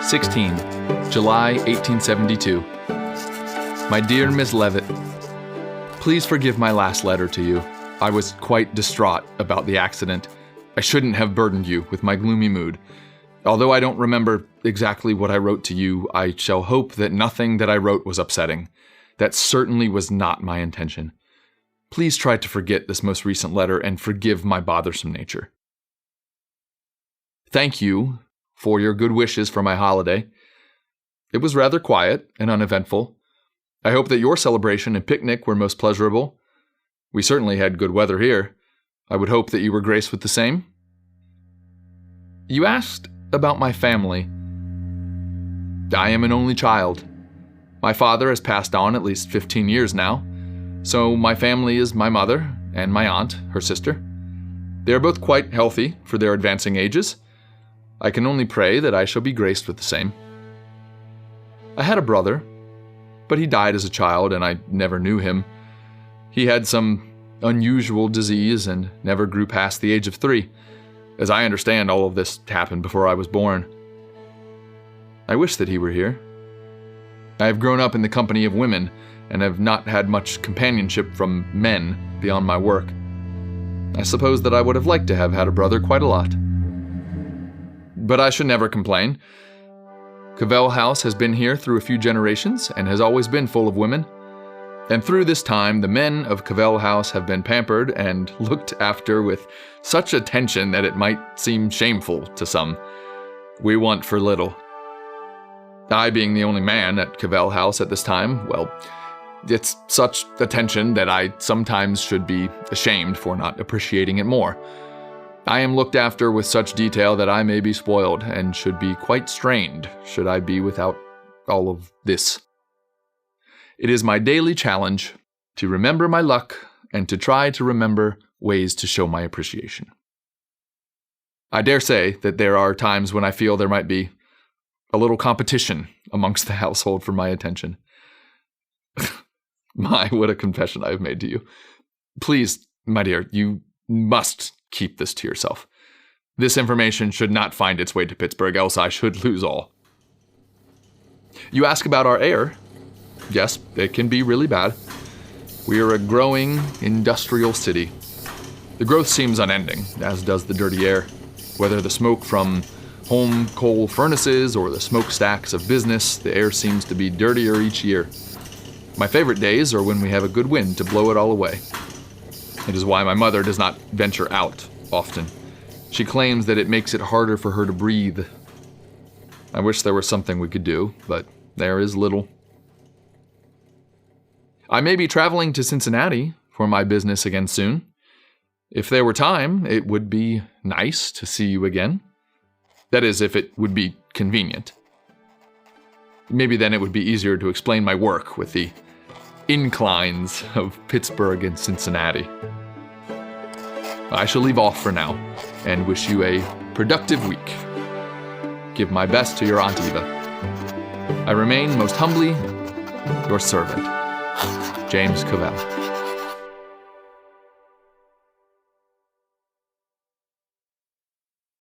16, July 1872. My dear Miss Levitt, please forgive my last letter to you. I was quite distraught about the accident. I shouldn't have burdened you with my gloomy mood. Although I don't remember exactly what I wrote to you, I shall hope that nothing that I wrote was upsetting. That certainly was not my intention. Please try to forget this most recent letter and forgive my bothersome nature. Thank you for your good wishes for my holiday. It was rather quiet and uneventful. I hope that your celebration and picnic were most pleasurable. We certainly had good weather here. I would hope that you were graced with the same. You asked about my family. I am an only child. My father has passed on at least 15 years now, so my family is my mother and my aunt, her sister. They are both quite healthy for their advancing ages. I can only pray that I shall be graced with the same. I had a brother, but he died as a child and I never knew him. He had some unusual disease and never grew past the age of 3. As I understand, all of this happened before I was born. I wish that he were here. I have grown up in the company of women and have not had much companionship from men beyond my work. I suppose that I would have liked to have had a brother quite a lot. But I should never complain. Cavell House has been here through a few generations and has always been full of women. And through this time, the men of Cavell House have been pampered and looked after with such attention that it might seem shameful to some. We want for little. I being the only man at Cavell House at this time, well, it's such attention that I sometimes should be ashamed for not appreciating it more. I am looked after with such detail that I may be spoiled and should be quite strained should I be without all of this. It is my daily challenge to remember my luck and to try to remember ways to show my appreciation. I dare say that there are times when I feel there might be a little competition amongst the household for my attention. My, what a confession I have made to you. Please, my dear, you must keep this to yourself. This information should not find its way to Pittsburgh, else I should lose all. You ask about our air. Yes, it can be really bad. We are a growing industrial city. The growth seems unending, as does the dirty air. Whether the smoke from home coal furnaces or the smokestacks of business, the air seems to be dirtier each year. My favorite days are when we have a good wind to blow it all away. It is why my mother does not venture out often. She claims that it makes it harder for her to breathe. I wish there was something we could do, but there is little. I may be traveling to Cincinnati for my business again soon. If there were time, it would be nice to see you again. That is, if it would be convenient. Maybe then it would be easier to explain my work with the inclines of Pittsburgh and Cincinnati. I shall leave off for now and wish you a productive week. Give my best to your Aunt Eva. I remain most humbly your servant, James Cavell.